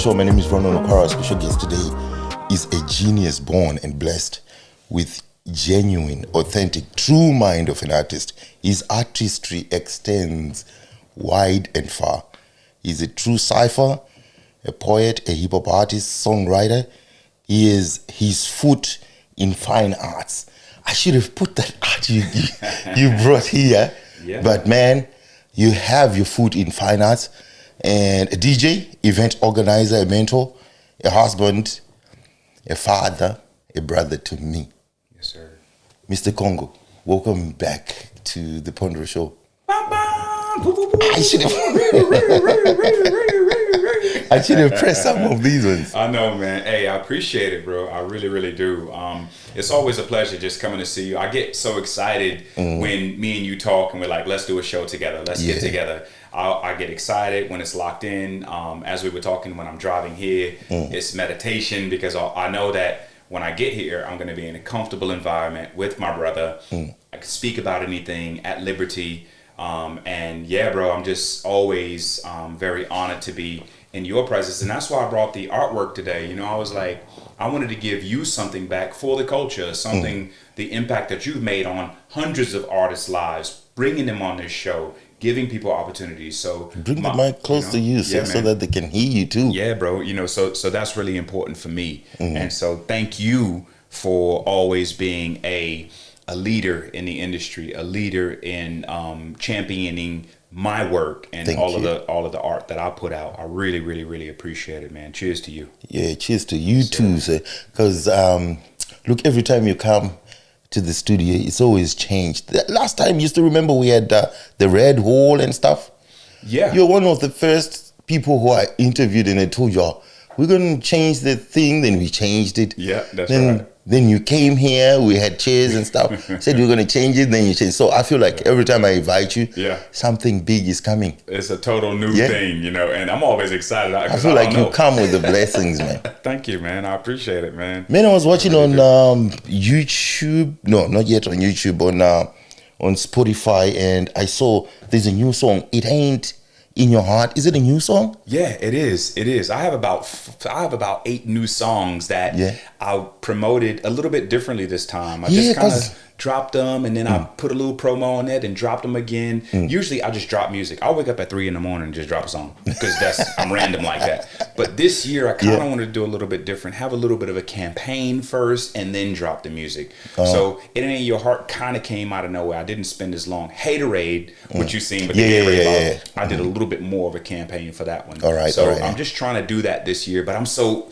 Show. My name is DjRonRon. Our special guest today is a genius born and blessed with genuine, authentic, true mind of an artist. His artistry extends wide and far. He's a true cipher, a poet, a hip-hop artist, songwriter. He is his foot in fine arts. I should have put that art you brought here. Yeah. But man, you have your foot in fine arts. And a DJ, event organizer, a mentor, a husband, a father, a brother to me. Yes, sir. Mr. Congo, welcome back to the Pondro Show. I should have pressed some of these ones. I know, man. Hey, I appreciate it, bro. I really, really do. It's always a pleasure just coming to see you. I get so excited when me and you talk and we're like, let's do a show together. Let's get together. I get excited when it's locked in. As we were talking when I'm driving here, it's meditation because I know that when I get here, I'm going to be in a comfortable environment with my brother. I can speak about anything at liberty. And yeah, bro, I'm just always very honored to be in your presence. And that's why I brought the artwork today. You know, I was like, I wanted to give you something back for the culture, something, the impact that you've made on hundreds of artists' lives, bringing them on this show, giving people opportunities. So bring the mic close to you so that they can hear you too. Yeah, bro. You know, so that's really important for me. And so thank you for always being a leader in the industry, a leader in championing my work and all of the art that I put out. I really, really, really appreciate it, man. Cheers to you. Yeah, cheers to you too, sir. Because look, every time you come to the studio, it's always changed. The last time, you still remember we had the Red Hall and stuff? Yeah. You're one of the first people who I interviewed and I told you, we're going to change the thing. Then we changed it. Yeah, that's right. Then you came here, we had chairs and stuff, said we're going to change it, then you change. So I feel like every time I invite you, something big is coming. It's a total new thing, you know, and I'm always excited. I feel like you come with the blessings, man. Thank you, man. I appreciate it, man. Man, I was watching on YouTube, no, not yet on YouTube, on Spotify, and I saw there's a new song, It Ain't In Your Heart. Is it a new song? Yeah, it is. It is. I have about 8 new songs that I promoted a little bit differently this time. I just kind of dropped them and then I put a little promo on it and dropped them again. Usually I just drop music. I'll wake up at 3 a.m. and just drop a song because I'm random like that. But this year I kind of wanted to do a little bit different, have a little bit of a campaign first and then drop the music. So It Ain't In Your Heart kind of came out of nowhere. I didn't spend as long. Haterade, which you've seen, but I did a little bit more of a campaign for that one. All right. I'm just trying to do that this year, but I'm so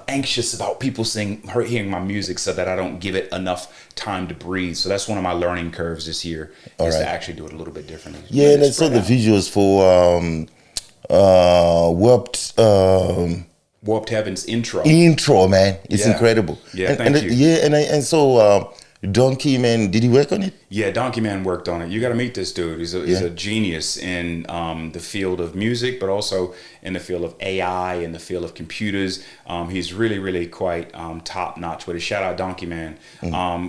anxious about people hearing my music so that I don't give it enough time to breathe. So that's one of my learning curves this year is to actually do it a little bit differently. Yeah, and I saw the visuals for Warped Heaven's intro. Intro, man, it's incredible. Yeah, thank you. Yeah, and so Donkey Man, did he work on it? Yeah, Donkey Man worked on it. You got to meet this dude. He's a genius in the field of music, but also in the field of AI, in the field of computers. He's really, really quite top notch with it. Shout out Donkey Man.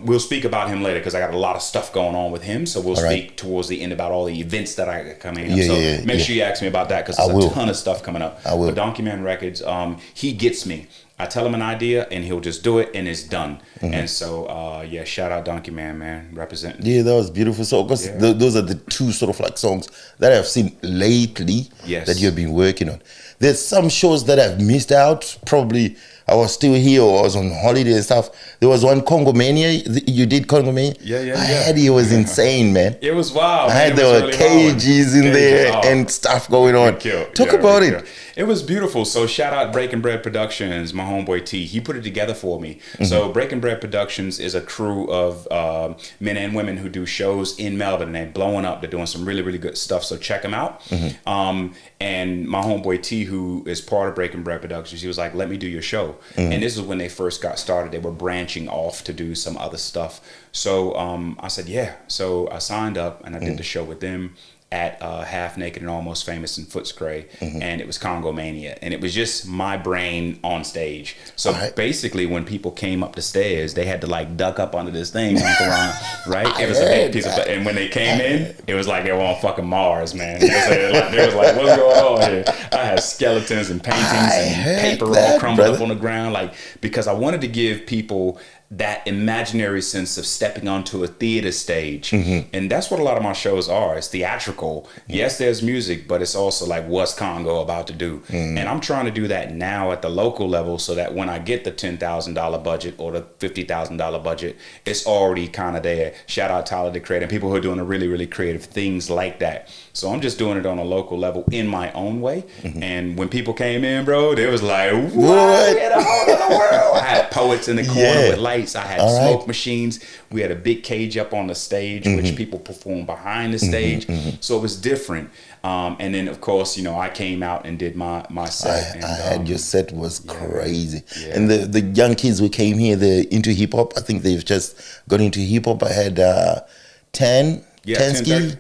We'll speak about him later because I got a lot of stuff going on with him. So we'll speak towards the end about all the events that I got coming up. Make sure you ask me about that because there's a ton of stuff coming up. I will. But Donkey Man Records, he gets me. I tell him an idea and he'll just do it and it's done. And so, shout out Donkey Man, representing. Yeah, that was beautiful. So, of course, those are the 2 sort of like songs that I've seen lately that you've been working on. There's some shows that I've missed out. Probably I was still here or I was on holiday and stuff. There was one Congo Mania. You did Congo Mania? Yeah. I had it. It was insane, man. It was wild. I had the cages in there and stuff going on. Talk about it. It was beautiful. So shout out Breaking Bread Productions, my homeboy T. He put it together for me. So Breaking Bread Productions is a crew of men and women who do shows in Melbourne. And they're blowing up. They're doing some really, really good stuff. So check them out. And my homeboy T, who is part of Breaking Bread Productions, he was like, let me do your show. And this is when they first got started. They were branching off to do some other stuff. So I said, yeah. So I signed up and I did the show with them. at Half Naked and Almost Famous in Footscray, and it was Congo Mania, and it was just my brain on stage. So basically, when people came up the stairs, they had to like duck up under this thing, right? It was a big piece of, and when they came in, it was like they were on fucking Mars, man. It was like, what's going on here? I had skeletons and paintings and paper all crumbled up on the ground, like, because I wanted to give people that imaginary sense of stepping onto a theater stage. And that's what a lot of my shows are. It's theatrical. Yes, there's music, but it's also like, what's Congo about to do? And I'm trying to do that now at the local level, so that when I get the $10,000 budget or the $50,000 budget, it's already kind of there. Shout out Tyler the Creator and people who are doing the really, really creative things like that. So I'm just doing it on a local level in my own way. And when people came in, bro, they was like, what in the whole other world? I had poets in the corner with lights. I had smoke machines. We had a big cage up on the stage, which people perform behind the stage. So it was different. And then, of course, you know, I came out and did my set. I had your set was crazy. And the young kids who came here, they're into hip hop. I think they've just got into hip hop. I had Tensky. Tensky.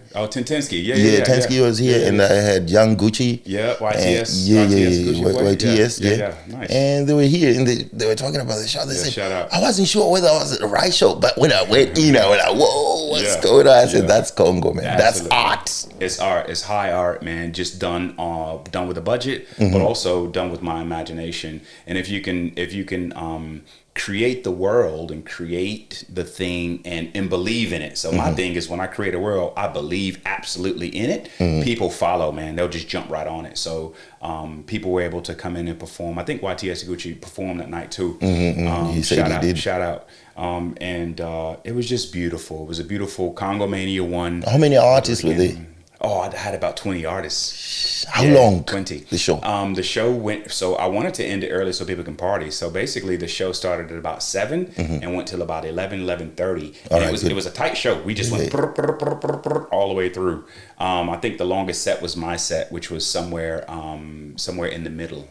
Tensky was here, and I had Young Gucci. YTS. YTS. Nice. And they were here, and they were talking about the show. They said, shout out. I wasn't sure whether I was at the right show, but when I went in, I went like, whoa, what's going on? I said, that's Congo, man. Absolutely. That's art. It's art. It's high art, man. Just done with a budget, but also done with my imagination. And if you can create the world and create the thing and believe in it. So my thing is, when I create a world, I believe absolutely in it. People follow, man. They'll just jump right on it. So people were able to come in and perform. I think YTS Gucci performed that night too. He said he did. Shout out. And it was just beautiful. It was a beautiful Congo Mania 1. How many artists were there? Oh, I had about 20 artists. How long? 20. The show? The show went, so I wanted to end it early so people can party. So basically the show started at about 7 and went till about 11:30. And it was a tight show. We just went all the way through. I think the longest set was my set, which was somewhere in the middle.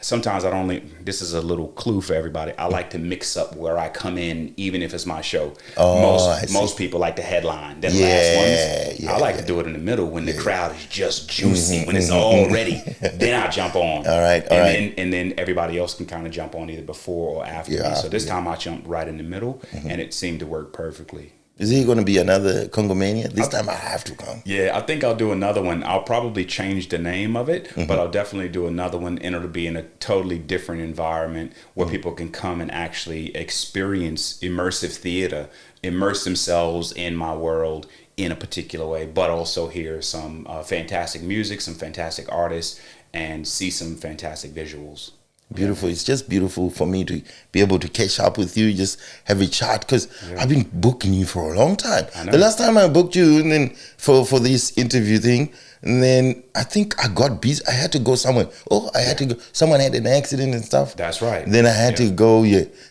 Sometimes I don't, this is a little clue for everybody. I like to mix up where I come in, even if it's my show. Most people like the headline, that last ones. I like to do it in the middle when the crowd is just juicy, when it's all ready. Then I jump on. And then everybody else can kind of jump on either before or after me. So this time I jumped right in the middle, and it seemed to work perfectly. Is he going to be another Congo Mania? This time I have to come. Yeah, I think I'll do another one. I'll probably change the name of it, but I'll definitely do another one, and it'll be in a totally different environment where people can come and actually experience immersive theater, immerse themselves in my world in a particular way, but also hear some fantastic music, some fantastic artists, and see some fantastic visuals. Beautiful. It's just beautiful for me to be able to catch up with you, just have a chat, because I've been booking you for a long time. The last time I booked you, and then for this interview thing, and then I think I got busy. I had to go somewhere. I had to go. Someone had an accident and stuff. That's right. Then I had to go.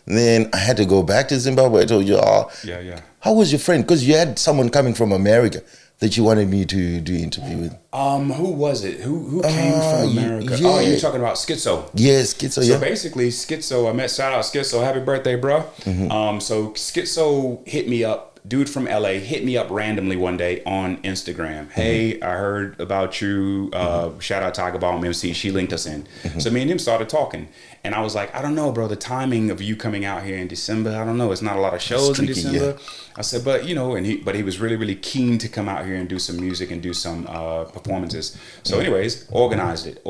Then I had to go back to Zimbabwe. I told you, how was your friend? Because you had someone coming from America that you wanted me to do interview with. Who was it? Who came from America? Oh, you're talking about Schizo. Yes, Schizo. So basically, Schizo. Shout out Schizo. Happy birthday, bro. So Schizo hit me up. Dude from LA hit me up randomly one day on Instagram. Hey, I heard about you. Shout out Tiger Bomb MC. She linked us in. So me and him started talking. And I was like, I don't know, bro. The timing of you coming out here in December, I don't know. It's not a lot of shows in December. I said, but you know, but he was really, really keen to come out here and do some music and do some performances. So anyways, organized it.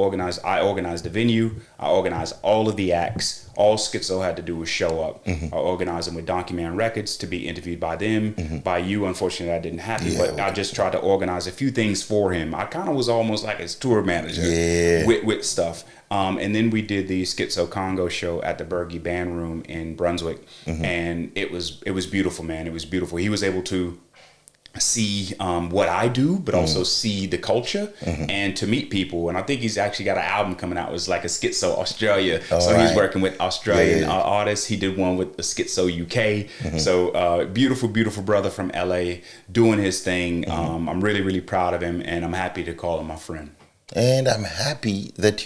I organized the venue. I organized all of the acts. All Schizo had to do was show up. I organized them with Donkey Man Records to be interviewed by them. By you, unfortunately, that didn't happen. But I just tried to organize a few things for him. I kind of was almost like his tour manager with stuff. And then we did the Schizo Congo show at the Bergie Band Room in Brunswick. And it was beautiful, man. It was beautiful. He was able to see what I do, but also see the culture and to meet people. And I think he's actually got an album coming out. It was like a Schizo Australia. He's working with Australian artists. He did one with the Schizo UK. So beautiful, beautiful brother from LA doing his thing. I'm really, really proud of him, and I'm happy to call him my friend. And I'm happy that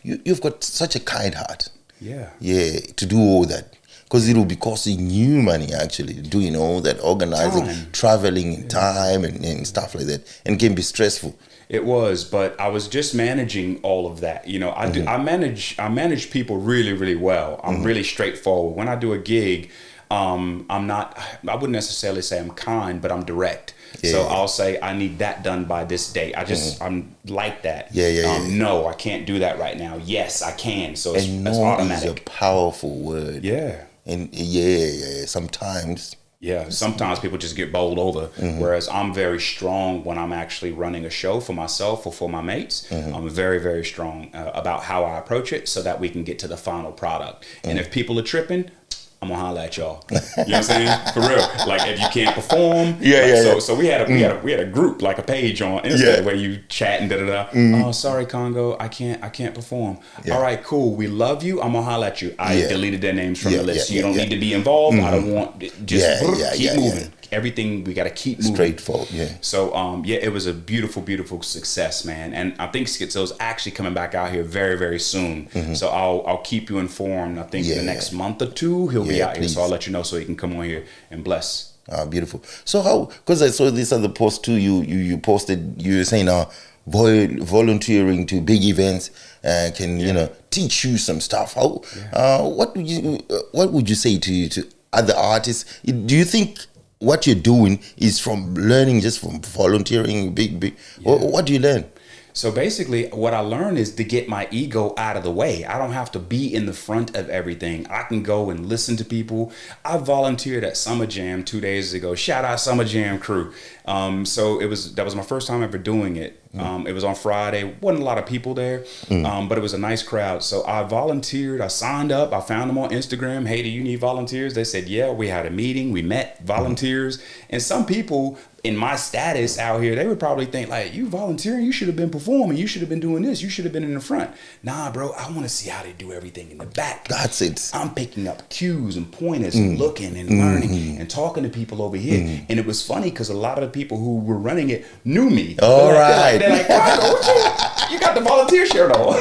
you've got such a kind heart. Yeah. Yeah, to do all that. because it will be costing you money actually doing all that organizing, traveling in time and stuff like that, and can be stressful. It was, but I was just managing all of that. You know, I manage people really, really well. I'm really straightforward. When I do a gig, I wouldn't necessarily say I'm kind, but I'm direct. Yeah. So I'll say I need that done by this date. I'm like that. No, I can't do that right now. Yes, I can. So it's automatic. Is a powerful word. Yeah. And sometimes people just get bowled over. Whereas I'm very strong when I'm actually running a show for myself or for my mates. I'm very, very strong about how I approach it so that we can get to the final product. And if people are tripping, I'm gonna holler at y'all. You know what I'm saying? For real. Like if you can't perform. So we had a group, like a page on Instagram where you chat and Oh, sorry, Congo, I can't perform. All right, cool. We love you. I'm gonna holler at you. I deleted their names from the list. You don't need to be involved. I don't want keep moving. Everything we got to keep moving. Straightforward, So, it was a beautiful, beautiful success, man. And I think Schizo's actually coming back out here very, very soon. So I'll keep you informed. I think the next month or two he'll be out here. So I'll let you know so he can come on here and bless. Beautiful. So how? Because I saw this other post too. You posted. You were saying volunteering to big events can teach you some stuff. How? What would you say to other artists? Do you think what you're doing is from learning just from volunteering big what do you learn? So basically what I learned is to get my ego out of the way. I don't have to be in the front of everything. I can go and listen to people. I volunteered at Summer Jam 2 days ago. Shout out Summer Jam crew. So that was my first time ever doing it. It was on Friday. Wasn't a lot of people there, but it was a nice crowd. So I volunteered. I signed up. I found them on Instagram. Hey, do you need volunteers? They said, yeah. We had a meeting. We met volunteers. And some people in my status out here, they would probably think like, you volunteering? You should have been performing. You should have been doing this. You should have been in the front. Nah, bro. I want to see how they do everything in the back. That's it. I'm picking up cues and pointers and looking and learning and talking to people over here. And it was funny because a lot of the people who were running it knew me. All right. They're like, what you got the volunteer shirt on.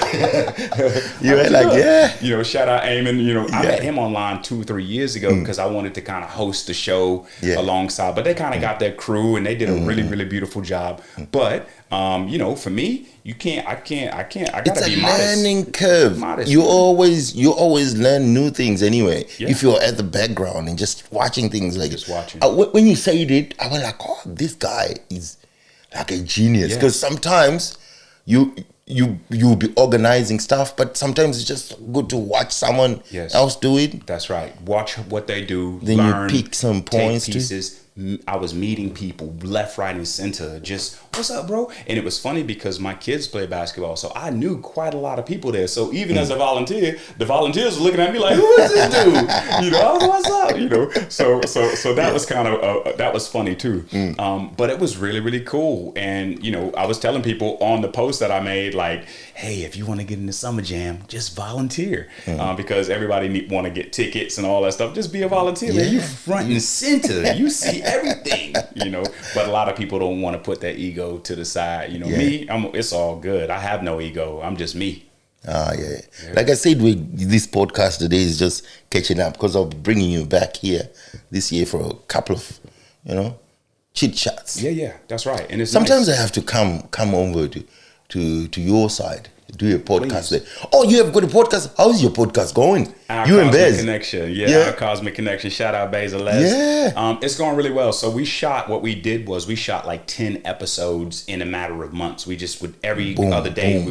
You were like, shout out Eamon. I met him online 2 or 3 years ago because I wanted to kind of host the show alongside. But they kind of got their crew and they did a really, really beautiful job. But for me, I gotta be modest. It's a learning curve. You always learn new things anyway. If you're at the background and just watching things like just watching. When you said it, I was like, oh, this guy is like a genius. Because sometimes you'll be organizing stuff, but sometimes it's just good to watch someone else do it. That's right. Watch what they do. Then learn, you pick some points take pieces. I was meeting people left, right, and center. Just, what's up, bro? And it was funny because my kids play basketball, so I knew quite a lot of people there. So even as a volunteer, the volunteers were looking at me like, who is this dude? What's up? So that was kind of that was funny too. But it was really, really cool. And I was telling people on the post that I made, like, hey, if you want to get into Summer Jam, just volunteer, because everybody want to get tickets and all that stuff. Just be a volunteer, man. You front and center. You see everything, but a lot of people don't want to put that ego to the side. Me, it's all good. I have no ego. I'm just me. Like I said, this podcast today is just catching up because I'll be bringing you back here this year for a couple of, chit chats. Yeah, that's right. And it's sometimes nice. I have to come over to your side. Do a podcast there. Oh, you have got a podcast? How's your podcast going? Our you and Bez. Connection. Our Cosmic Connection. Shout out Bez and Les. It's going really well. So we shot like 10 episodes in a matter of months. We just would every other day.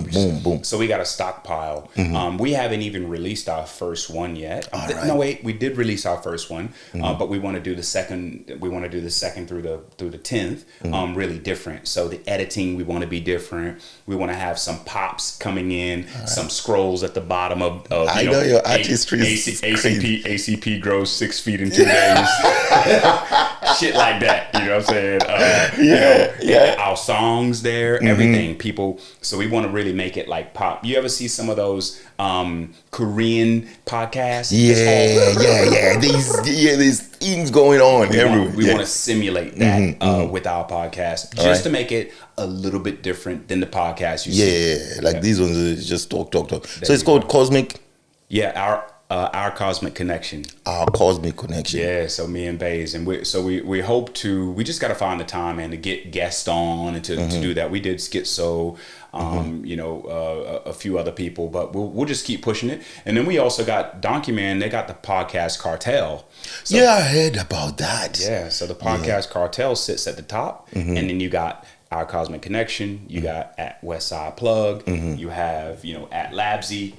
Boom. So we got a stockpile. We haven't even released our first one yet. Right. No, wait, we did release our first one, but we want to do the second. We want to do the second through the 10th. Really different. So the editing, we want to be different. We want to have some pops coming in, some scrolls at the bottom of I know your artistry is ACP grows 6 feet in 2 days. Shit like that. You know what I'm saying? Our songs there, everything. People, so we want to really make it like pop. You ever see some of those Korean podcasts? There's things going on everywhere. We want to simulate that with our podcast, just to make it a little bit different than the podcast you see. Like these ones are just talk. So it's called Cosmic. Our Cosmic Connection. Our Cosmic Connection. Yeah, so me and Baze, and we hope to. We just got to find the time and to get guests on and to do that. We did Schizo, a few other people, but we'll just keep pushing it. And then we also got Donkey Man. They got the podcast Cartel. So, yeah, I heard about that. Yeah, so the podcast Cartel sits at the top, and then you got Our Cosmic Connection, you got at Westside Plug, you have at Labsy,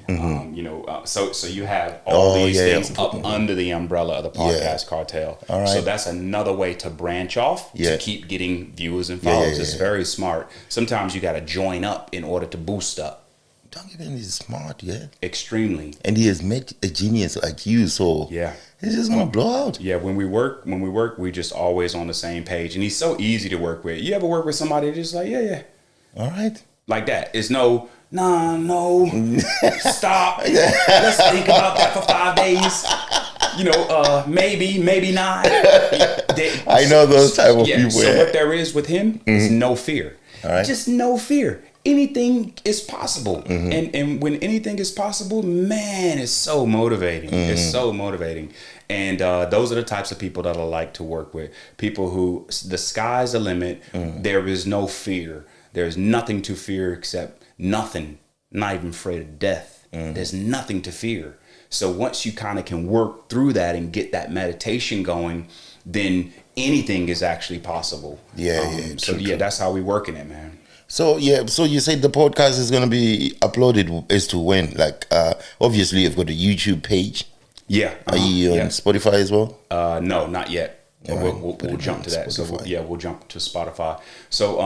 so you have all these things up under the umbrella of the podcast Cartel. All right. So that's another way to branch off to keep getting viewers and followers. It's very smart. Sometimes you got to join up in order to boost up. Donkey Man is smart, Extremely. and he has met a genius like you, so it's just gonna blow out. Yeah, when we work, we just always on the same page, and he's so easy to work with. You ever work with somebody just like, all right, like that? It's no, stop. Let's think about that for 5 days. Maybe not. I know those type of people. So what there is with him is no fear. All right. Just no fear. Anything is possible. And when anything is possible, man, it's so motivating. It's so motivating. And those are the types of people that I like to work with. People who, the sky's the limit. There is no fear. There's nothing to fear except nothing. Not even afraid of death. There's nothing to fear. So once you kind of can work through that and get that meditation going, then anything is actually possible. True. That's how we working it, man. So you said the podcast is going to be uploaded as to when? Like, obviously you've got a YouTube page. Yeah. Are you on Spotify as well? No, not yet. We'll jump to that. Spotify. So we'll jump to Spotify. So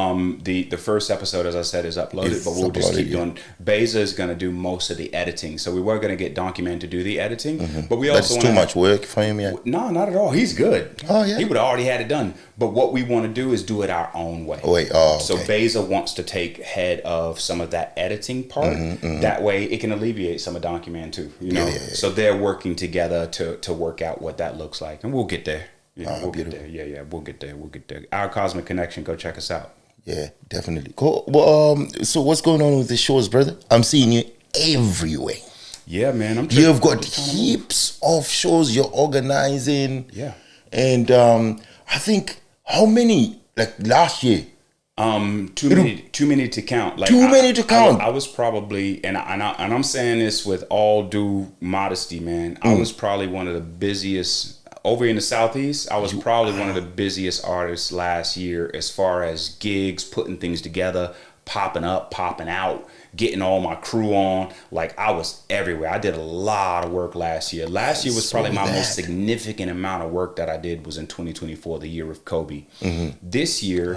the first episode, as I said, is uploaded, but we'll just keep doing. Beza is going to do most of the editing. So we were going to get Donkey Man to do the editing, but we also that's too much work for him yet. No, not at all. He's good. Oh yeah, he would have already had it done. But what we want to do is do it our own way. So Beza wants to take head of some of that editing part. That way, it can alleviate some of Donkey Man too. So they're working together to work out what that looks like, and we'll get there. We'll get there. We'll get there. Our Cosmic Connection. Go check us out. Yeah, definitely. Cool. Well, so what's going on with the shows, brother? I'm seeing you everywhere. Yeah, man. You've got heaps of shows you're organizing. Yeah. And I think how many? Like last year. Too many to count. Like too many to count. I was probably, and I'm saying this with all due modesty, man. I was probably one of the busiest. Over in the Southeast, I was probably one of the busiest artists last year as far as gigs, putting things together, popping up, popping out, getting all my crew on. Like, I was everywhere. I did a lot of work last year. Last year was probably my most significant amount of work that I did was in 2024, the year of Kobe. This year,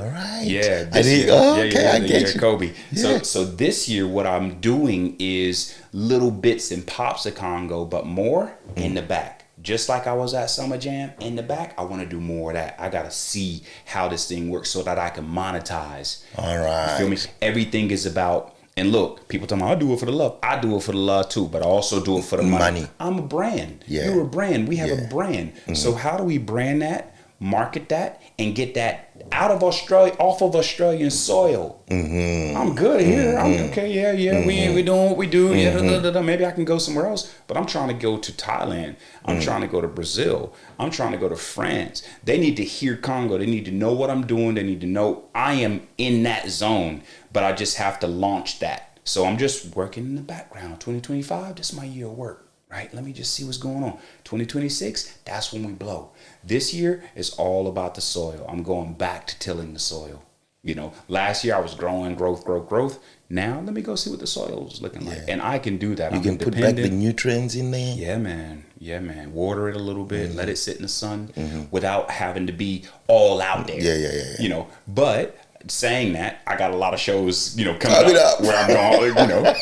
Kobe. Yeah. So this year, what I'm doing is little bits and pops of Congo, but more in the back. Just like I was at Summer Jam in the back, I want to do more of that. I got to see how this thing works so that I can monetize. All right. You feel me? Everything is about, and look, people tell me, I do it for the love. I do it for the love too, but I also do it for the money. I'm a brand. Yeah. You're a brand. We have a brand. So how do we brand that, market that, and get that out of Australia, off of Australian soil? I'm good here. I'm okay. We doing what we do. Maybe I can go somewhere else, but I'm trying to go to Thailand. I'm trying to go to Brazil. I'm trying to go to France. They need to hear Congo. They need to know what I'm doing. They need to know I am in that zone, but I just have to launch that. So I'm just working in the background. 2025, this is my year of work. Right? Let me just see what's going on. 2026, that's when we blow. This year is all about the soil. I'm going back to tilling the soil. Last year I was growing, growth. Now let me go see what the soil is looking like. And I can do that. You can put back the nutrients in there. Yeah, man. Water it a little bit, let it sit in the sun without having to be all out there. Yeah. But saying that, I got a lot of shows, coming up where I'm going,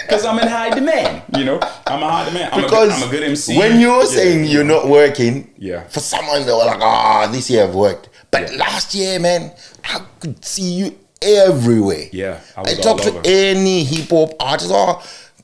because I'm in high demand. I'm in high demand. I'm a good MC. When you're saying you're not working, Yeah. For someone, they were like, this year I've worked. But last year, man, I could see you everywhere. Yeah. I talked to any hip hop artist.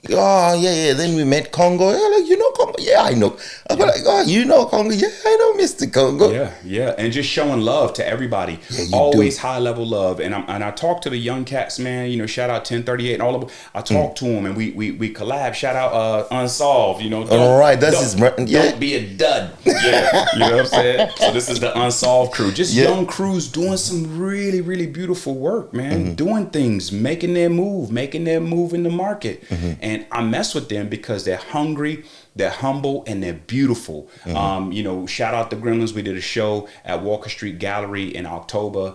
Then we met Congo. Yeah, like, Congo. yeah, I know. I'm like, oh, you know Congo? Yeah, I know Mr. Congo. Yeah, and just showing love to everybody. Yeah, you Always do. high level love, and I talk to the young cats, man. You know, shout out 1038 and all of them. I talk to them, and we collab. Shout out Unsolved. You know, All right, that's his. Yeah, don't be a dud. Yeah, you know what I'm saying. So this is the Unsolved crew, just young crews doing some really really beautiful work, man. Doing things, making their move in the market, and I mess with them because they're hungry. They're humble and they're beautiful. You know, shout out the Gremlins. We did a show at Walker Street Gallery in October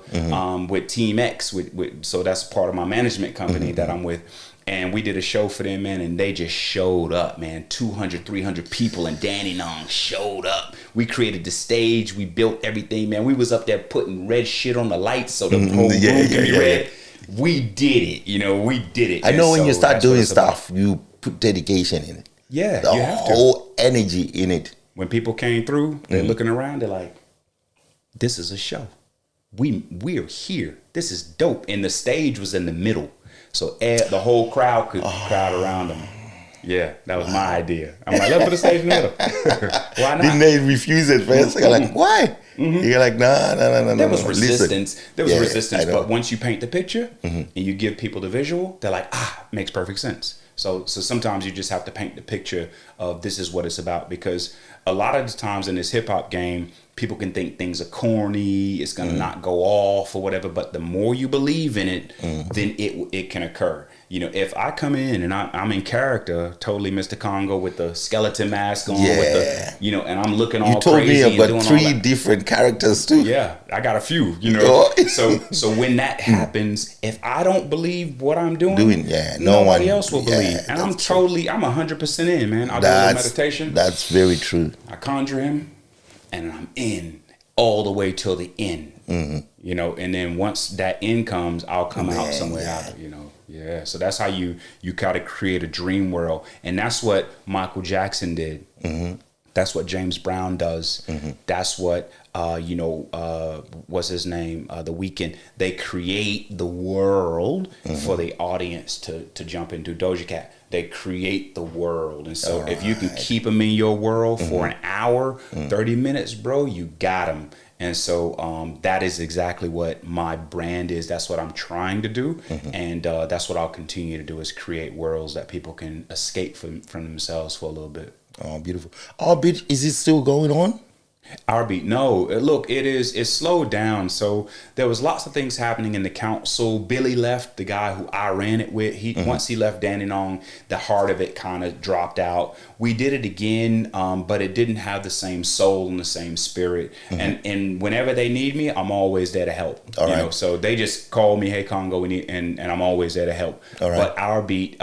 with Team X. So that's part of my management company that I'm with. And we did a show for them, man, and they just showed up, man. 200, 300 people in Danny Nong showed up. We created the stage. We built everything, man. We was up there putting red shit on the lights so the whole room can be red. We did it. You know, we did it. I know when you start doing stuff, you put dedication in it. Yeah, the you have to. whole energy in it. When people came through, they're looking around. They're like, "This is a show. We're here. This is dope." And the stage was in the middle, so the whole crowd could crowd around them. Yeah, that was my idea. I'm like, let's put the stage in the middle. Why not? Didn't they refuse at first? You're like, why? You're like, no. There was resistance. Listen. There was resistance, but once you paint the picture and you give people the visual, they're like, makes perfect sense. So sometimes you just have to paint the picture of this is what it's about, because a lot of the times in this hip hop game, people can think things are corny, it's gonna not go off or whatever. But the more you believe in it, then it can occur. You know, if I come in and I'm in character, totally Mr. Congo with the skeleton mask on, with the, you know, and I'm looking all crazy. You told me about 3 different characters too. Yeah, I got a few, you know. So when that happens, if I don't believe what I'm doing, nobody else will believe. And I'm 100% in, man. I do a meditation. That's very true. I conjure him, and I'm in all the way till the end. You know, and then once that end comes, I'll come out somewhere out, you know. Yeah, so that's how you gotta create a dream world, and that's what Michael Jackson did. That's what James Brown does. That's what what's his name? The Weeknd. They create the world for the audience to jump into. Doja Cat. They create the world, and so if you can keep them in your world for an hour, 30 minutes, bro, you got them. And so that is exactly what my brand is. That's what I'm trying to do. And that's what I'll continue to do, is create worlds that people can escape from themselves for a little bit. Oh, beautiful. Orbit, is it still going on? Our beat, no. Look, it's slowed down. So there was lots of things happening in the council. Billy left, the guy who I ran it with. Once he left Danny Nong, the heart of it kind of dropped out. We did it again, but it didn't have the same soul and the same spirit. And whenever they need me, I'm always there to help. You know, so they just call me, hey Congo, we need, and I'm always there to help. But our beat,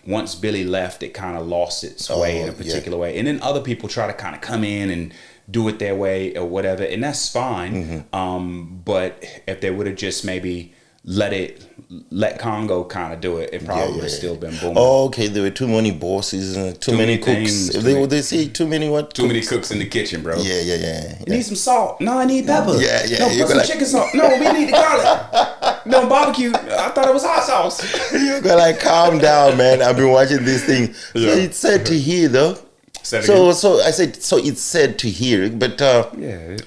once Billy left, it kind of lost its way in a particular way. And then other people try to kind of come in and do it their way or whatever, and that's fine. But if they would have just maybe let Congo kind of do it, it probably would have still been booming. Oh, okay. There were too many bosses and too many cooks. They say too many what? Too many cooks in the kitchen, bro. Yeah. You need some salt. No, I need pepper. Yeah. No, put some chicken salt. No, we need the garlic. No, barbecue. I thought it was hot sauce. You gotta like calm down, man. I've been watching this thing. So it's sad to hear, though. So I said, so it's sad to hear, but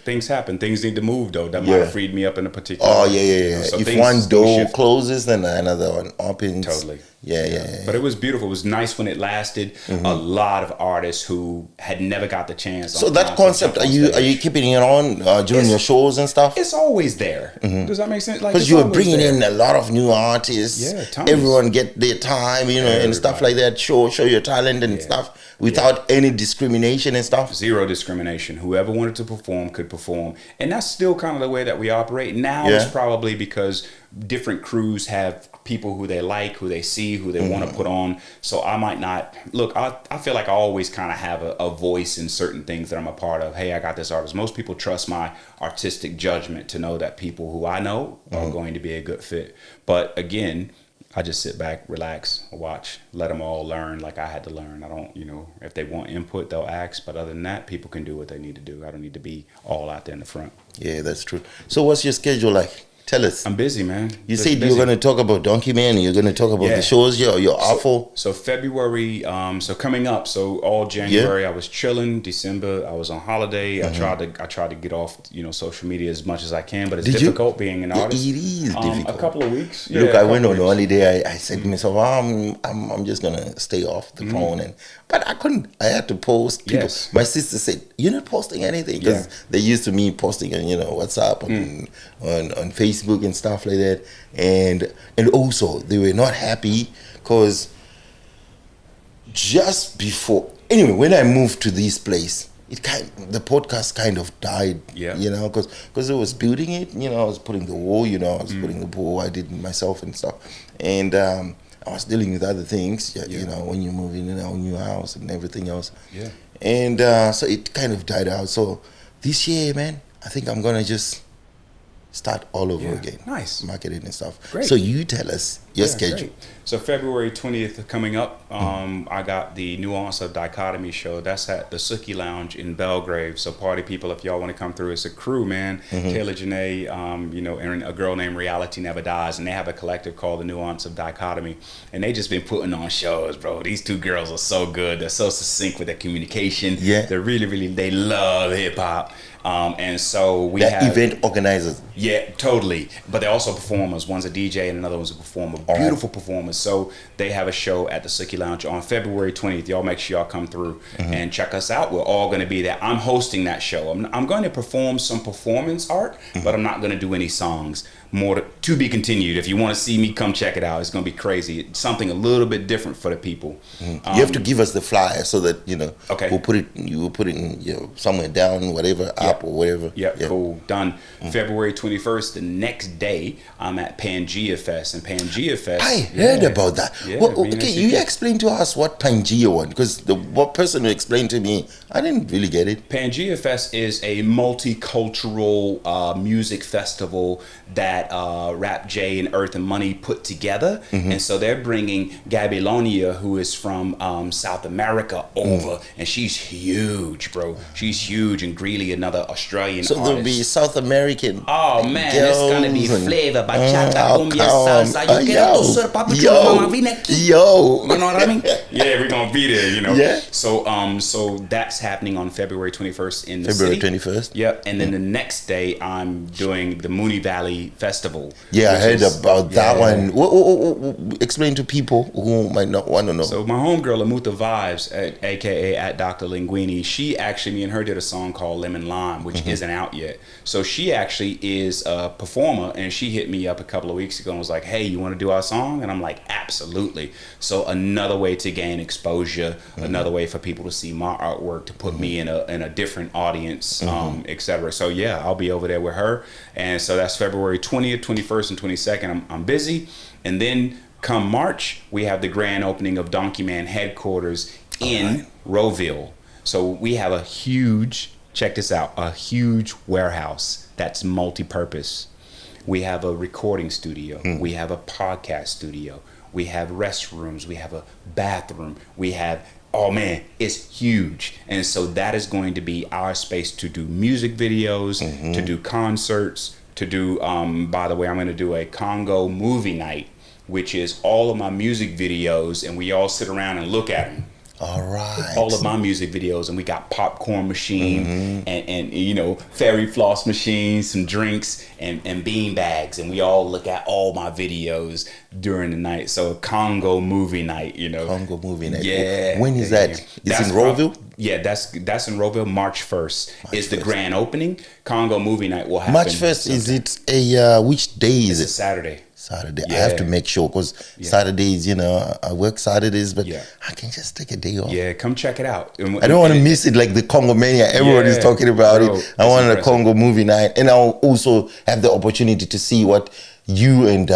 things happen. Things need to move, though. That might have freed me up in a particular. Oh yeah. So if one door closes, then another one opens. Totally. Yeah. But it was beautiful. It was nice when it lasted. A lot of artists who had never got the chance. So that concept, are you keeping it on during your shows and stuff? It's always there. Does that make sense? Like, because you are bringing in a lot of new artists. Yeah, tons. Everyone get their time, you know, and stuff like that. Show your talent and stuff without any discrimination and stuff. Zero discrimination. Whoever wanted to perform could perform, and that's still kind of the way that we operate now. It's probably because different crews have people who they like, who they see, who they want to put on. So I might not look. I feel like I always kind of have a voice in certain things that I'm a part of. Hey, I got this artist. Most people trust my artistic judgment to know that people who I know are going to be a good fit. But again, I just sit back, relax, watch, let them all learn like I had to learn. I don't, if they want input, they'll ask. But other than that, people can do what they need to do. I don't need to be all out there in the front. Yeah, that's true. So what's your schedule like Tell us. I'm busy, man. You Just said busy. you're going to talk about Donkey Man. You're going to talk about the shows. Your awful. So February, so coming up, so all January I was chilling. December I was on holiday. I tried to get off, social media as much as I can, but it's difficult being an artist. It is difficult. A couple of weeks. Look, I went on holiday. I said to myself, I'm just gonna stay off the phone, but I couldn't. I had to post. People, my sister said, "You're not posting anything," because they're used to me posting on WhatsApp on Facebook and stuff like that, and also they were not happy because just before, anyway, when I moved to this place, the podcast kind of died, because I was building it, I was putting the wall, I was putting the wall, I did it myself and stuff, and I was dealing with other things, when you move in a new house and everything else, and so it kind of died out. So this year, man, I think I'm gonna just start all over again. Nice. Marketing and stuff. Great. So you tell us your schedule. Great. So February 20th coming up, I got the Nuance of Dichotomy show. That's at the Suki Lounge in Belgrave. So party people, if y'all want to come through, it's a crew, man. Taylor Janae, and a girl named Reality Never Dies. And they have a collective called the Nuance of Dichotomy. And they just been putting on shows, bro. These two girls are so good. They're so succinct with their communication. Yeah. They're really, they love hip hop. And so we have event organizers. Yeah, totally. But they're also performers. One's a DJ and another one's a performer. Beautiful performers. So they have a show at the Suki Lounge on February 20th. Y'all make sure y'all come through and check us out. We're all going to be there. I'm hosting that show. I'm going to perform some performance art, but I'm not going to do any songs. More to be continued. If you want to see me, come check it out. It's going to be crazy. It's something a little bit different for the people. You have to give us the flyer so that Okay. we'll put it. You will put it in somewhere down, whatever app or whatever. Yeah, cool. Done. February 21st. The next day, I'm at Pangea Fest, and Pangea Fest. I heard about that. Yeah, well, okay, you explain to us what Pangea was, because the person who explained to me, I didn't really get it. Pangea Fest is a multicultural music festival that Rap J and Earth and Money put together, and so they're bringing Gabilonia, who is from South America, over, and she's huge, bro. She's huge, and Greeley, another Australian so artist. there'll be South American. Oh man, it's gonna be flavor, bachata, cumbia, salsa. You quero ser papi chulo, mama, vine aquí. Yo, you know what I mean? Yeah, we're gonna be there, Yeah. So that's happening on February 21st in the February city. 21st. Yep, and then the next day I'm doing the Mooney Valley Festival. Yeah, I heard about that one. Explain to people who might not want to know. So my homegirl, Amutha Vibes, aka at Dr. Linguini, she actually, me and her did a song called Lemon Lime, which isn't out yet. So she actually is a performer, and she hit me up a couple of weeks ago and was like, hey, you want to do our song? And I'm like, absolutely. So another way to gain exposure, another way for people to see my artwork, to put me in a different audience, etc. So yeah, I'll be over there with her. And so that's February 20th, 21st, and 22nd. I'm busy. And then come March, we have the grand opening of Donkey Man headquarters in Rowville. So we have a huge, check this out, a huge warehouse that's multi-purpose. We have a recording studio. We have a podcast studio. We have restrooms. We have a bathroom. We have, oh man, it's huge. And so that is going to be our space to do music videos, to do concerts, to do, by the way, I'm going to do a Congo movie night, which is all of my music videos, and we all sit around and look at them. All right. All of my music videos, and we got popcorn machine and fairy floss machines, some drinks and bean bags, and we all look at all my videos during the night. So Congo movie night, Congo movie night. Yeah. When is that? It's in Rowville? Yeah, that's in Rowville. March 1st is the grand opening. Congo movie night will happen. March 1st, is it a which day is it? It's a Saturday. Saturday. Yeah. I have to make sure, because Saturdays, I work Saturdays, but I can just take a day off. Yeah, come check it out. I don't want to miss it, like the Congo Mania. Everyone is talking about it. I want a Congo movie night, and I'll also have the opportunity to see what you and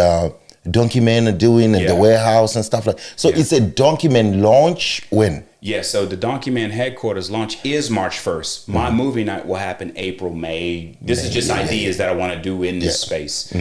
Donkey Man are doing, and the warehouse and stuff like. So it's a Donkey Man launch when? Yeah, so the Donkey Man headquarters launch is March 1st. My movie night will happen April, May. This is just ideas that I want to do in this space.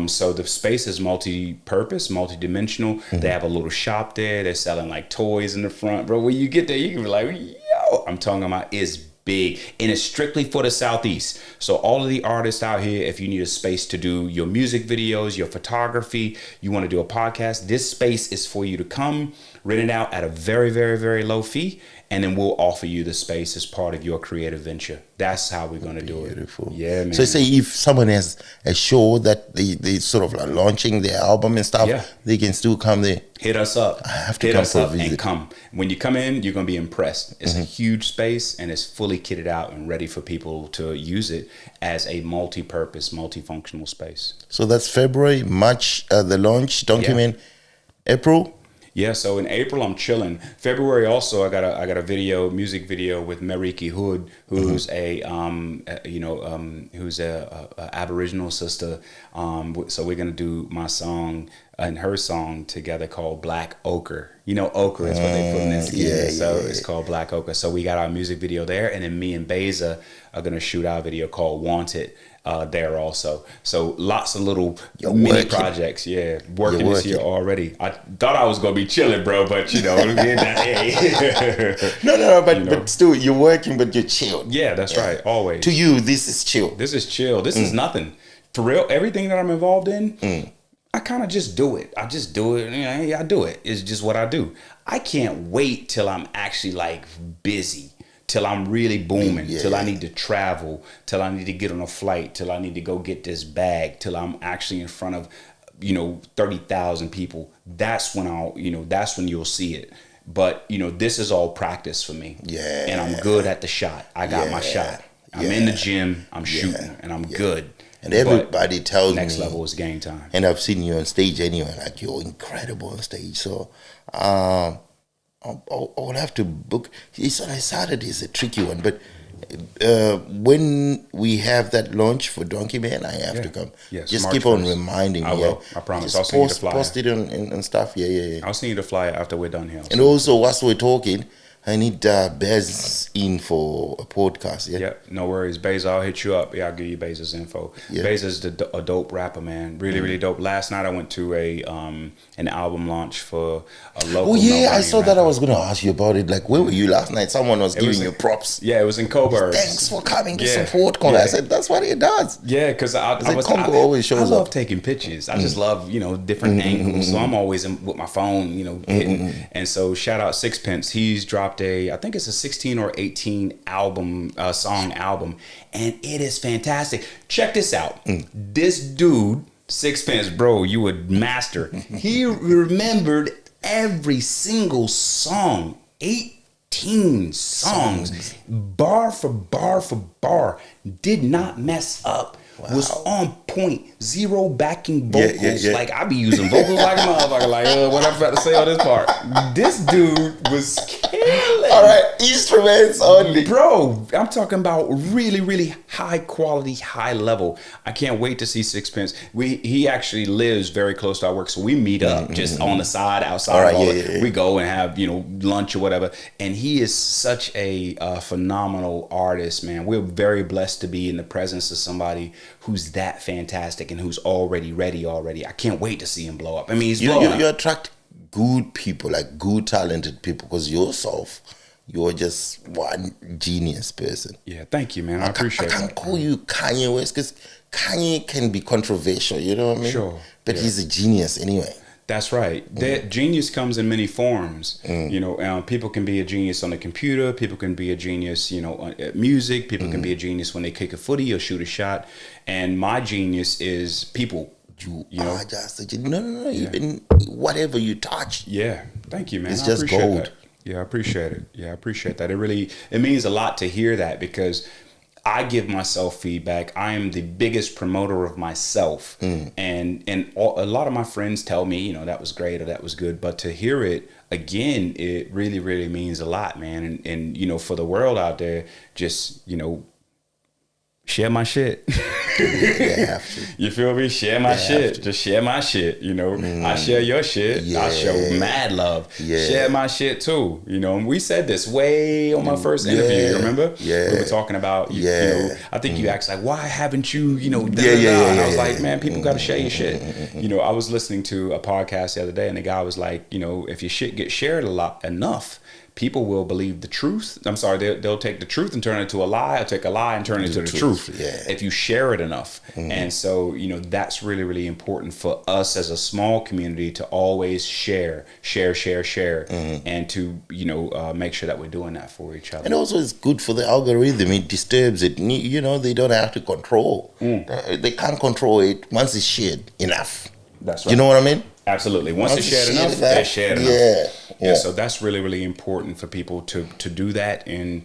So the space is multi-purpose, multi-dimensional. They have a little shop there. They're selling like toys in the front. Bro, when you get there, you can be like, yo, I'm talking about it's big, and it's strictly for the Southeast. So all of the artists out here, if you need a space to do your music videos, your photography, you want to do a podcast, this space is for you to come, rent it out at a very, very, very low fee, and then we'll offer you the space as part of your creative venture. That's how we're going to do it. Beautiful. Yeah, man. So say if someone has a show that they sort of like launching their album and stuff, they can still come there. Hit us up. I have to Hit come us for a up visit. and come. When you come in, you're going to be impressed. It's a huge space, and it's fully kitted out and ready for people to use it as a multi-purpose, multifunctional space. So that's February, March, the launch, Donkey Man, April. Yeah, so in April I'm chilling. February also I got a music video with Mariki Hood, who's who's a Aboriginal sister. So we're gonna do my song and her song together called Black Ochre. You know, ochre is what they put in this. It's called Black Ochre. So we got our music video there, and then me and Beza are gonna shoot our video called Wanted. There also. So lots of little mini projects. Yeah. Working this year already. I thought I was going to be chilling, bro, but no, but still you're working, but you're chilled. Yeah, that's right. Always. To you, this is chill. This is chill. This is nothing. For real, everything that I'm involved in, I kind of just do it. I just do it. I do it. It's just what I do. I can't wait till I'm actually like busy. Till I'm really booming, till I need to travel, till I need to get on a flight, till I need to go get this bag, till I'm actually in front of, 30,000 people. That's when that's when you'll see it. But, this is all practice for me. Yeah. And I'm good at the shot. I got my shot. I'm in the gym, I'm shooting, and I'm good. And everybody tells me next level is game time. And I've seen you on stage anyway, like you're incredible on stage. So, I'll have to book. It's on a Saturday. It's a tricky one, but when we have that launch for Donkey Man, I have to come. Yes, just March keep on 1st. reminding me. I will. I promise. Just I'll send you the flyer. Post it and stuff. Yeah. I'll send you the flyer after we're done here. And also, whilst we're talking, I need Bez in for a podcast. Yeah, no worries. Bez, I'll hit you up. Yeah, I'll give you Bez's info. Yeah. Bez is a dope rapper, man. Really dope. Last night I went to an album launch for a local. Oh yeah, I saw that. I rapper. was going to ask you about it. Like, where were you last night? Someone was giving you props. Yeah, it was in Coburg. Thanks for coming to support Congo. I said that's what he does. Yeah, because Congo always shows I up. love taking pictures. I just love different angles. So I'm always with my phone, hitting. And so shout out Sixpence. He's dropped I think it's a 16 or 18 song album, and it is fantastic. Check this out. This dude, Sixpence, bro, you would master. He remembered every single song, 18 songs, bar for bar for bar, did not mess up. Wow. Was on point, zero backing vocals. Like I be using vocals like a motherfucker. Like what I'm about to say on this part. This dude was killing. All right, instruments only, bro. I'm talking about really high quality, high level. I can't wait to see Sixpence. He actually lives very close to our work, so we meet up just on the side, outside. All right, we go and have lunch or whatever. And he is such a phenomenal artist, man. We're very blessed to be in the presence of somebody who's that fantastic and who's already ready already. I can't wait to see him blow up. I mean, he's blowing up. You attract good people, like good talented people, because you're just one genius person. Yeah, thank you, man. I appreciate that. I can't call you Kanye West because Kanye can be controversial, you know what I mean? Sure. But he's a genius anyway. That's right. That genius comes in many forms. People can be a genius on the computer. People can be a genius, at music. People can be a genius when they kick a footy or shoot a shot. And my genius is people. You are just a genius. No. Yeah. Even whatever you touch. Yeah. Thank you, man. It's just gold. That. Yeah, I appreciate it. Yeah, I appreciate that. It means a lot to hear that because I give myself feedback. I am the biggest promoter of myself. And a lot of my friends tell me, that was great or that was good. But to hear it again, it really means a lot, man. And for the world out there, just, share my shit. You feel me? Share my shit. Just share my shit. I share your shit. I show mad love. Share my shit too. And we said this way on my first interview. You remember? We were talking about. I think you asked like, why haven't you? And I was like, man, people got to share your shit. I was listening to a podcast the other day, and the guy was like, if your shit gets shared enough, people will believe the truth. I'm sorry, they'll take the truth and turn it into a lie, or take a lie and turn it into the truth. Yeah. If you share it enough. And so, that's really, really important for us as a small community to always share, and to, make sure that we're doing that for each other. And also it's good for the algorithm. It disturbs it. They don't have to control. They can't control it once it's shared enough. That's right. You know what I mean? Absolutely. Once it's shared enough, it's shared enough. Yeah. So that's really, really important for people to do that. And,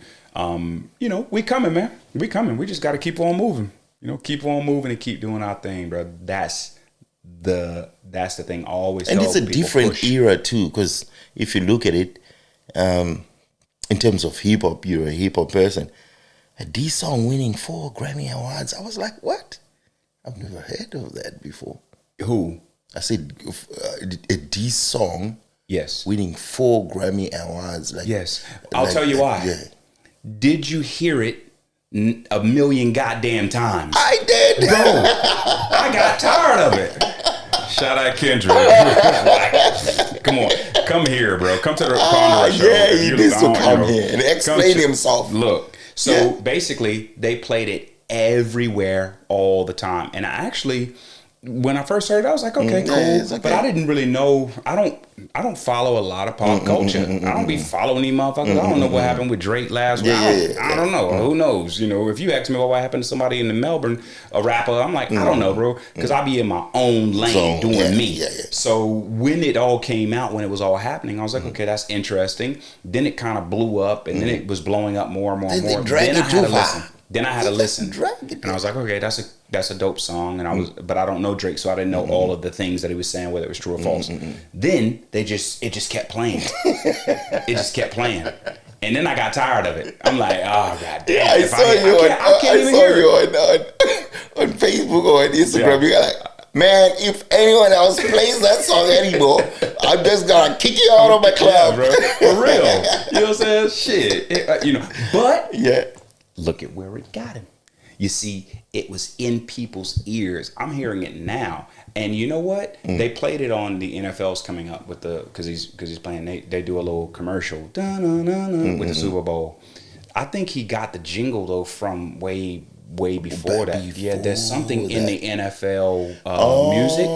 we coming, man. We coming. We just got to keep on moving. Keep on moving and keep doing our thing, bro. That's the thing. I always and tell it's a people, different push. era too, because if you look at it, in terms of hip hop, you're a hip hop person. A D song winning 4 Grammy Awards. I was like, what? I've never heard of that before. Who? I said a D song. Yes. Winning 4 Grammy Awards. Yes. I'll tell you why. Yeah. Did you hear it a million goddamn times? I did. Bro, I got tired of it. Shout out Kendrick. Come on. Come here, bro. Come to the Conroy show. Yeah, he needs to come here and explain himself. Look, so basically, they played it everywhere all the time. And I actually, when I first heard it, I was like, okay, cool. Okay. But I didn't really know. I don't follow a lot of pop culture. I don't be following these motherfuckers. I don't know what happened with Drake last week. I don't know. Who knows? If you ask me what happened to somebody in Melbourne, a rapper, I'm like, I don't know, bro. Because I be in my own lane doing me. So when it all came out, when it was all happening, I was like, okay, that's interesting. Then it kind of blew up, and then it was blowing up more and more and more. Then I had to listen. And I was like, okay, that's a dope song. And but I don't know Drake, so I didn't know all of the things that he was saying, whether it was true or false. Then it just kept playing. It just kept playing. And then I got tired of it. I'm like, oh god damn. Yeah, I saw you on Facebook or on Instagram. You're like, man, if anyone else plays that song anymore, I'm just gonna kick you out of my club, bro. For real. You know what I'm saying? Shit. But look at where it got him. You see, it was in people's ears. I'm hearing it now. And you know what? They played it on the NFL's coming up with because he's playing. They do a little commercial with the Super Bowl. I think he got the jingle though from way before that. Yeah, there's something in the NFL music.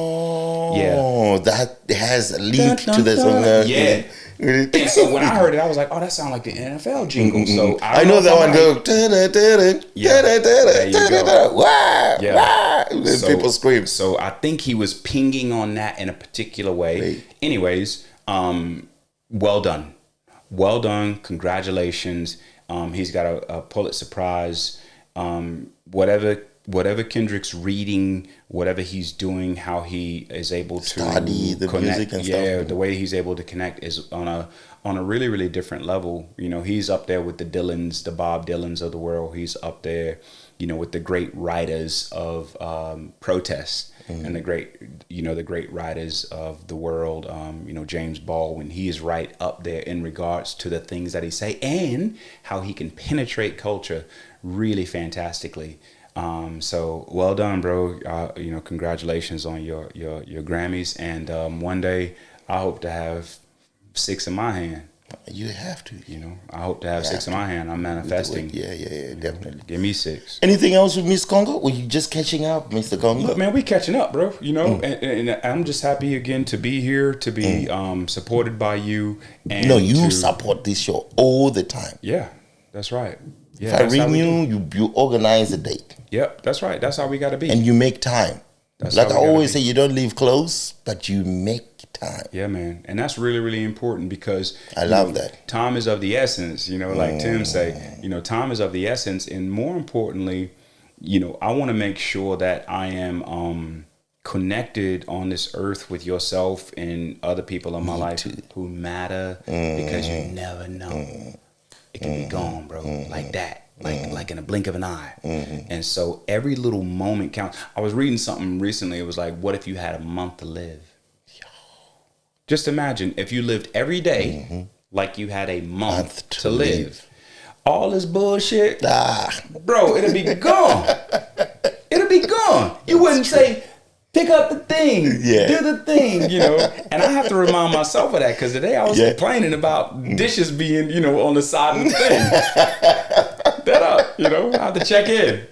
Yeah, that has a link to the song. Yeah. And so when I heard it, I was like, "Oh, that sounds like the NFL jingle." So I know that one go. So people scream. So I think he was pinging on that in a particular way. Anyways, well done, congratulations. He's got a Pulitzer Prize. Whatever Kendrick's reading, whatever he's doing, how he is able to study the connect, music and stuff. The way he's able to connect is on a really, really different level. He's up there with the Dylans, the Bob Dylans of the world. He's up there, with the great writers of protest and the great writers of the world. James Baldwin. He is right up there in regards to the things that he say and how he can penetrate culture really fantastically. So well done, bro. Congratulations on your Grammys. And one day I hope to have 6 in my hand. You have to. I hope to have 6 in my hand. I'm manifesting. Yeah, definitely. Give me 6. Anything else with Miss Congo? Or you just catching up, Mr. Congo? Look, man, we catching up, bro. And I'm just happy again to be here, to be supported by you. And you support this show all the time. Yeah, that's right. Yeah, if I ring you organize a date. Yep, that's right. That's how we got to be. And you make time. Like I always say, you don't live close, but you make time. Yeah, man. And that's really, really important because I love that. Time is of the essence, like Tim say, time is of the essence. And more importantly, I want to make sure that I am connected on this earth with yourself and other people in my life who matter because you never know. It can be gone, bro, like that. Like in a blink of an eye. And so every little moment counts. I was reading something recently. It was like, what if you had a month to live? Just imagine if you lived every day like you had a month to live. All this bullshit, bro, it'll be gone. It'll be gone. You wouldn't say, damn, pick up the thing, do the thing, And I have to remind myself of that because today I was complaining about dishes being, on the side of the thing. That up, I have to check in,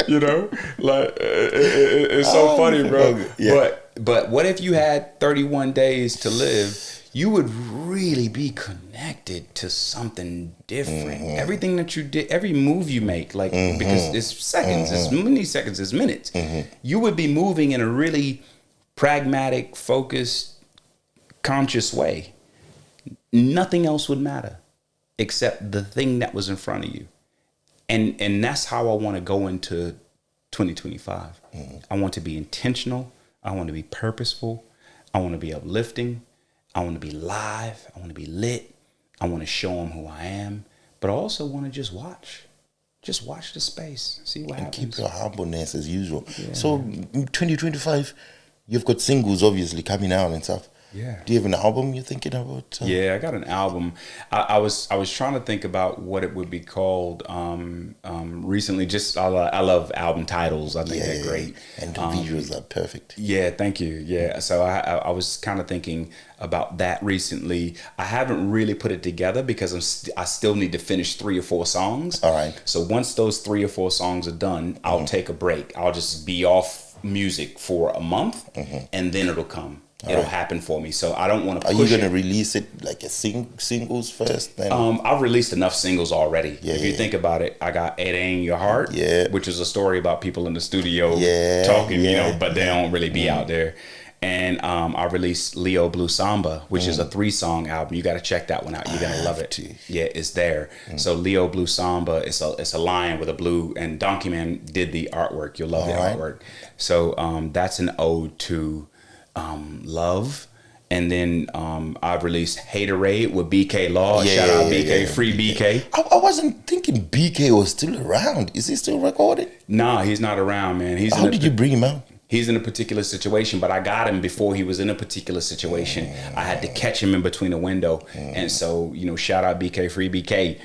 like it's so funny, bro. Yeah. But what if you had 31 days to live? You would really be connected to something different. Everything that you did, every move you make, like because it's seconds, it's milliseconds, it's minutes. You would be moving in a really pragmatic, focused, conscious way. Nothing else would matter except the thing that was in front of you. And that's how I want to go into 2025. I want to be intentional. I want to be purposeful. I want to be uplifting. I want to be live. I want to be lit. I want to show them who I am. But I also want to just watch. Just watch the space. See what happens. Keep your humbleness as usual. Yeah. So in 2025, you've got singles obviously coming out and stuff. Yeah. Do you have an album you're thinking about? Yeah, I got an album. I was trying to think about what it would be called recently. Just I love album titles. I think they're great. And the visuals are perfect. Yeah, thank you. Yeah, so I was kind of thinking about that recently. I haven't really put it together because I still need to finish 3 or 4 songs. All right. So once those 3 or 4 songs are done, I'll take a break. I'll just be off music for a month, and then it'll come. It'll happen for me. So I don't want to push it. Are you going to release it like a singles first? Then? I've released enough singles already. If you think about it, I got It Ain't Your Heart, which is a story about people in the studio talking, but they don't really be out there. And I released Leo Blue Samba, which is a 3-song album. You got to check that one out. You're going to love it. Yeah, it's there. So Leo Blue Samba, it's a lion with a blue, and Donkey Man did the artwork. You'll love the artwork. So that's an ode to love. And then I've released Haterade with BK Law. Shout out BK, free BK. I wasn't thinking BK was still around. Is he still recording? Nah, he's not around, man. How did you bring him out? He's in a particular situation, but I got him before he was in a particular situation. I had to catch him in between a window. And so, shout out BK, free BK,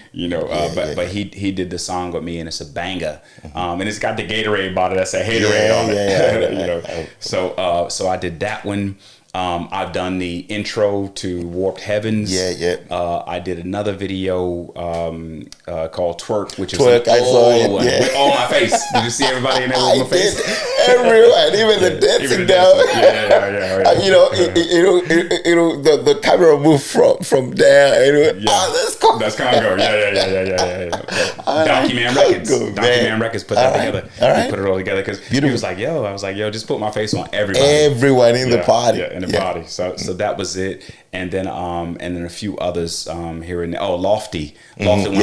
but he did the song with me, and it's a banger. And it's got the Gatorade bottle that said Haterade on it. So I did that one. I've done the intro to Warped Heavens. I did another video called Twerk, which is Twerk. I saw it. With all my face. Did you see everybody in there with my face? Everyone, even the dancing down. The camera moved from there. That's Congo. Donkey Man Records. Donkey Man Records put that together. He put it all together because he was like, I was like, just put my face on everybody. Everyone in the party. In the body. So that was it. And then a few others here and there. Oh, Lofty. When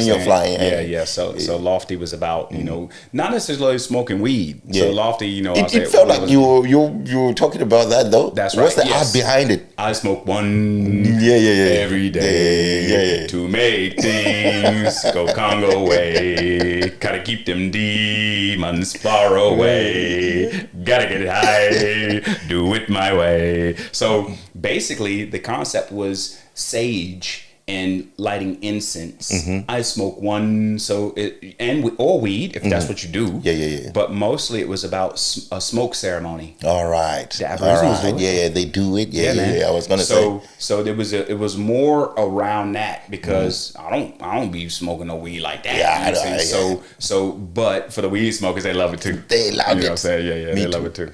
you're flying. So Lofty was about, not necessarily smoking weed. So Lofty, it felt like you were talking about that though. That's right. What's the art behind it? I smoke one every day to make things go Congo way. Gotta keep them demons far away. Gotta get high, do it my way. So basically, the concept was sage and lighting incense. I smoke one, or weed if that's what you do. But mostly it was about a smoke ceremony. All right. The Aboriginals do it. They do it. I was gonna say. So it was more around that because I don't be smoking no weed like that. But for the weed smokers, they love it too. They love it. You know what I'm saying? They love it too.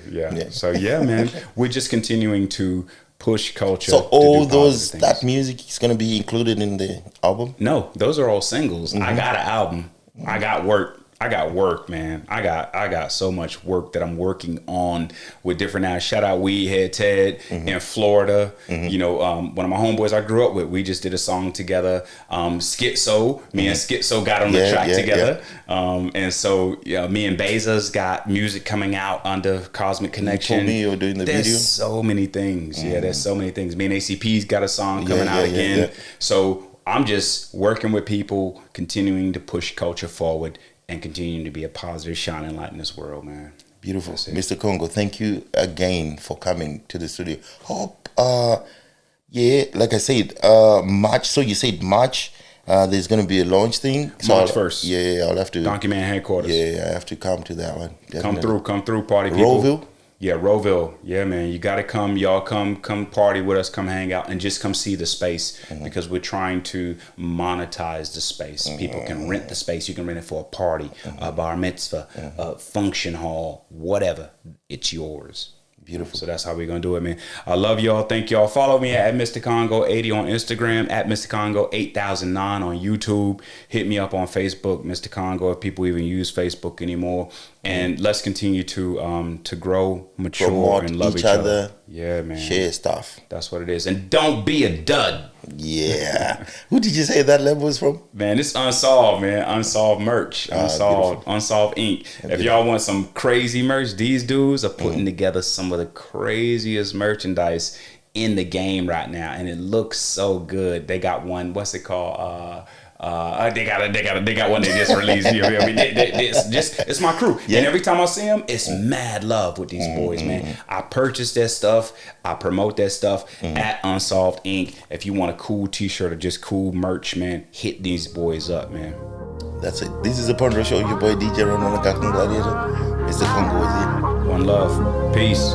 So man, we're just continuing to push culture. So all that music is going to be included in the album? No, those are all singles. I got an album. I got work, man. I got so much work that I'm working on with different acts. Shout out Weed Head Ted in Florida. One of my homeboys I grew up with, we just did a song together. Schizo, me and Schizo got on the track together. And so me and Beza's got music coming out under Cosmic Connection. You told me you were doing the video. There's so many things. There's so many things. Me and ACP's got a song coming out again. So I'm just working with people, continuing to push culture forward and continuing to be a positive shining light in this world, man. Beautiful. Mr. Congo, thank you again for coming to the studio. Hope, like I said, March. So you said March, there's going to be a launch thing. So March 1st. I'll have to. Donkey Man headquarters. I have to come to that one. Definitely. Come through, party people. Rowville? Yeah, Rowville. Yeah, man. You got to come. Y'all come party with us. Come hang out and just come see the space because we're trying to monetize the space. People can rent the space. You can rent it for a party, a bar mitzvah, a function hall, whatever. It's yours. Beautiful. So that's how we're going to do it, man. I love y'all. Thank y'all. Follow me at Mr. Congo 80 on Instagram, at Mr. Congo 8009 on YouTube. Hit me up on Facebook, Mr. Congo, if people even use Facebook anymore. And let's continue to grow, mature, Promote and love each other. Yeah, man. Share stuff. That's what it is. And don't be a dud. Yeah. Who did you say that level was from? Man, it's Unsolved, man. Unsolved merch. Unsolved Inc. If y'all want some crazy merch, these dudes are putting together some of the craziest merchandise in the game right now, and it looks so good. They got one. What's it called? They got one they just released. You know what I mean? It's my crew, and every time I see them, it's mad love with these boys, man. I purchase their stuff, I promote their stuff at Unsolved Inc. If you want a cool T-shirt or just cool merch, man, hit these boys up, man. That's it. This is the Pondra Show. Your boy DjRonRon, Mr. Congo is here. One love, peace.